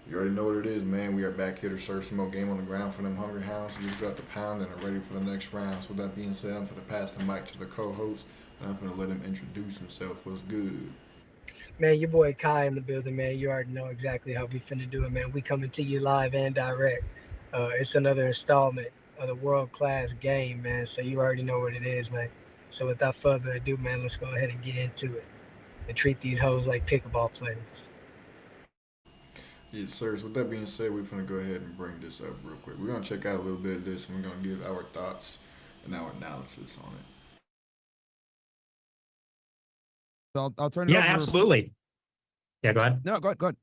You already know what it is, man. We are back here to serve some more game on the ground for them hungry hounds. Just got the pound and are ready for the next round. So with that being said, I'm going to pass the mic to the co-host, and I'm going to let him introduce himself. What's good? Man, your boy Kai in the building, man. You already know exactly how we finna do it, man. We coming to you live and direct. It's another installment of the world class game, man. So you already know what it is, man. So without further ado, man, let's go ahead and get into it and treat these hoes like pickleball players. Yes, sir. So with that being said, we're going to go ahead and bring this up real quick. We're going to check out a little bit of this, and we're going to give our thoughts and our analysis on it. So I'll turn it Yeah, over. absolutely. Yeah, go ahead. No, go ahead. Go ahead.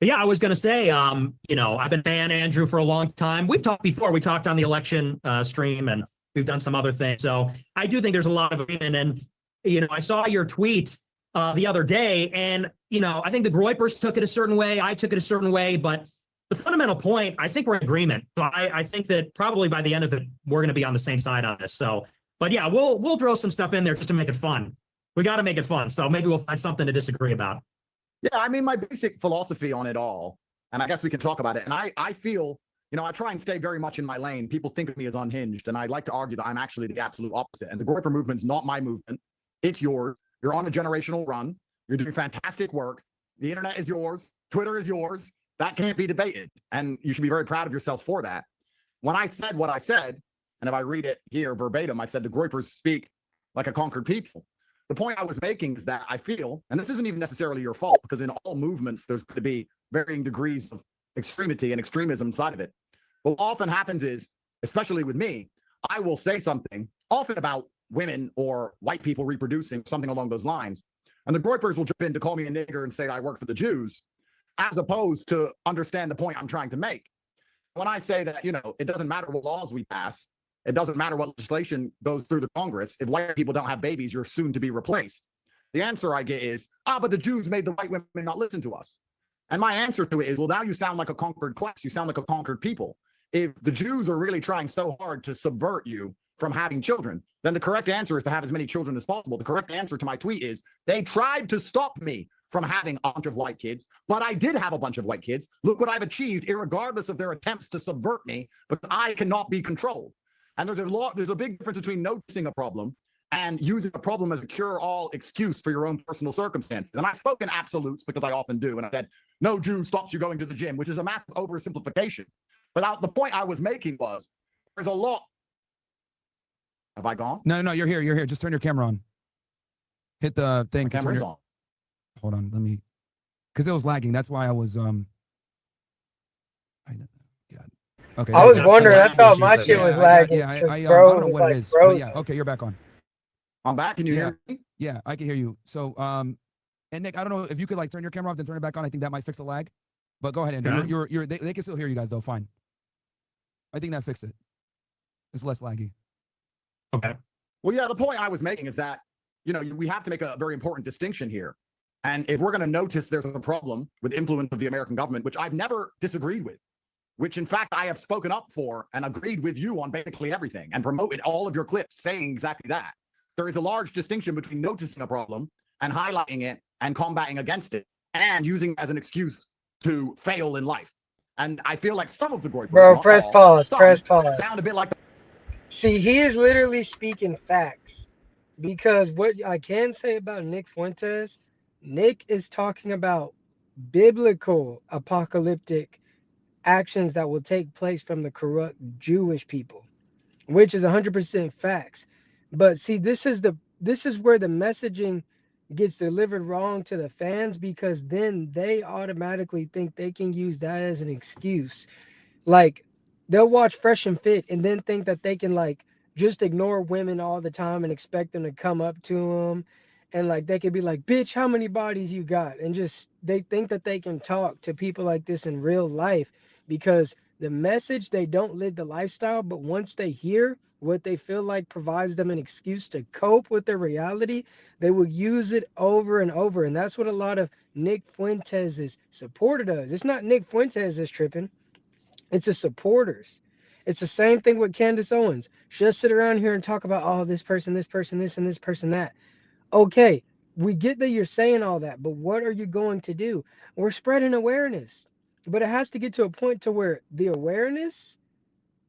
But yeah, I was going to say, I've been a fan, Andrew, for a long time. We've talked before. We talked on the election stream, and we've done some other things. So I do think there's a lot of agreement. And, I saw your tweet the other day, and, I think the Groypers took it a certain way. I took it a certain way. But the fundamental point, I think we're in agreement. So I think that probably by the end of it, we're going to be on the same side on this. So, but yeah, we'll throw some stuff in there just to make it fun. We got to make it fun. So maybe we'll find something to disagree about. Yeah, I mean, my basic philosophy on it all, and I guess we can talk about it. And I feel, I try and stay very much in my lane. People think of me as unhinged, and I like to argue that I'm actually the absolute opposite. And the Groyper movement's not my movement. It's yours. You're on a generational run. You're doing fantastic work. The internet is yours. Twitter is yours. That can't be debated. And you should be very proud of yourself for that. When I said what I said, and if I read it here verbatim, I said the Groypers speak like a conquered people. The point I was making is that I feel, and this isn't even necessarily your fault, because in all movements, there's going to be varying degrees of extremity and extremism inside of it. But what often happens is, especially with me, I will say something, often about women or white people reproducing, something along those lines. And the Groypers will jump in to call me a nigger and say I work for the Jews, as opposed to understand the point I'm trying to make. When I say that, it doesn't matter what laws we pass, it doesn't matter what legislation goes through the Congress. If white people don't have babies, you're soon to be replaced. The answer I get is, but the Jews made the white women not listen to us. And my answer to it is, well, now you sound like a conquered class. You sound like a conquered people. If the Jews are really trying so hard to subvert you from having children, then the correct answer is to have as many children as possible. The correct answer to my tweet is, they tried to stop me from having a bunch of white kids, but I did have a bunch of white kids. Look what I've achieved, irregardless of their attempts to subvert me, because I cannot be controlled. And there's a big difference between noticing a problem and using a problem as a cure-all excuse for your own personal circumstances. And I've spoken absolutes because I often do. And I said, no Jew stops you going to the gym, which is a massive oversimplification. But the point I was making was, there's a lot. Have I gone? No, you're here. You're here. Just turn your camera on. Hit the thing My to turn camera's your... on. Hold on. Let me... Because it was lagging. That's why I was... Okay. I was That's wondering. the I thought language my user. shit was I lagging. I because don't bro know was what it like is. But frozen. yeah, okay, you're back on. I'm back. Can you Yeah. hear me? Yeah, I can hear you. So, and Nick, I don't know if you could like turn your camera off, then turn it back on. I think that might fix the lag. But go ahead, Andrew. Yeah. They can still hear you guys though. Fine. I think that fixed it. It's less laggy. Okay. Well, yeah, the point I was making is that, we have to make a very important distinction here. And if we're going to notice there's a problem with influence of the American government, which I've never disagreed with, which in fact I have spoken up for and agreed with you on basically everything and promoted all of your clips saying exactly that. There is a large distinction between noticing a problem and highlighting it and combating against it and using it as an excuse to fail in life. And I feel like some of the Groypers, Bro, not press all, pause. some Press pause. sound a bit like. See, he is literally speaking facts. Because what I can say about Nick Fuentes, Nick is talking about biblical apocalyptic actions that will take place from the corrupt Jewish people, which is 100% facts. But see, this is where the messaging gets delivered wrong to the fans because then they automatically think they can use that as an excuse. Like they'll watch Fresh and Fit and then think that they can like just ignore women all the time and expect them to come up to them and like they could be like, "Bitch, how many bodies you got?" And just they think that they can talk to people like this in real life because the message they don't live the lifestyle, but once they hear what they feel like provides them an excuse to cope with their reality, they will use it over and over. And that's what a lot of Nick Fuentes' supporter does. It's not Nick Fuentes that's tripping. It's the supporters. It's the same thing with Candace Owens. She'll sit around here and talk about, oh, this person, this person, this, and this person, that. Okay, we get that you're saying all that, but what are you going to do? We're spreading awareness, but it has to get to a point to where the awareness,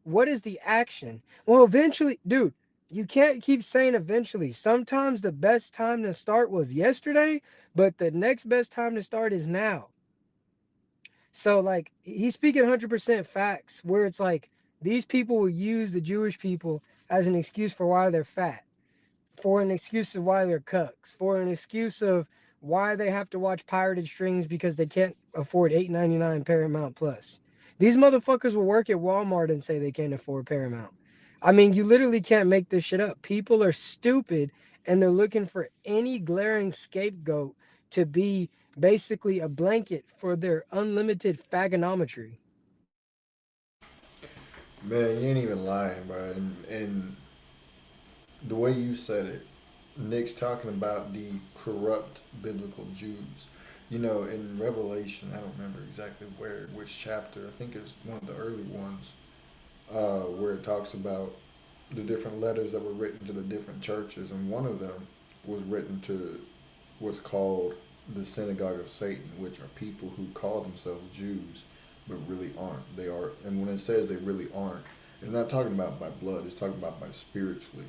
what is the action? Well, eventually, dude, you can't keep saying eventually. Sometimes the best time to start was yesterday, but the next best time to start is now. So, like, he's speaking 100% facts, where it's like these people will use the Jewish people as an excuse for why they're fat, for an excuse of why they're cucks, for an excuse of why they have to watch pirated streams because they can't afford $8.99 Paramount Plus. These motherfuckers will work at Walmart and say they can't afford Paramount. I mean, you literally can't make this shit up. People are stupid and they're looking for any glaring scapegoat to be basically a blanket for their unlimited fagonometry. Man, you ain't even lying, bro. And the way you said it, Nick's talking about the corrupt biblical Jews. You know, in Revelation, I don't remember exactly which chapter. I think it's one of the early ones, where it talks about the different letters that were written to the different churches, and one of them was written to what's called the synagogue of Satan, which are people who call themselves Jews but really aren't. They are, and when it says they really aren't, it's not talking about by blood. It's talking about by spiritually.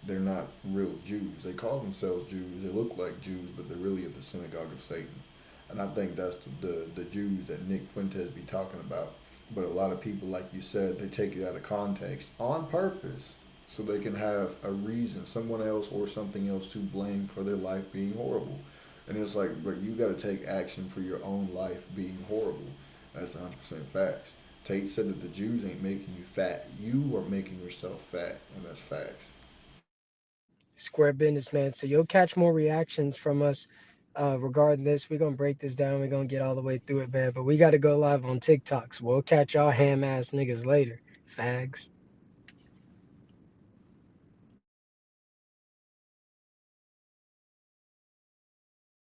They're not real Jews. They call themselves Jews. They look like Jews, but they're really of the synagogue of Satan. And I think that's the Jews that Nick Fuentes be talking about. But a lot of people, like you said, they take it out of context on purpose so they can have a reason, someone else or something else to blame for their life being horrible. And it's like, but you got to take action for your own life being horrible. That's 100% facts. Tate said that the Jews ain't making you fat. You are making yourself fat, and that's facts. Square business, man. So you'll catch more reactions from us regarding this. We're going to break this down. We're going to get all the way through it, man. But we got to go live on TikTok. So we'll catch y'all ham ass niggas later. Fags.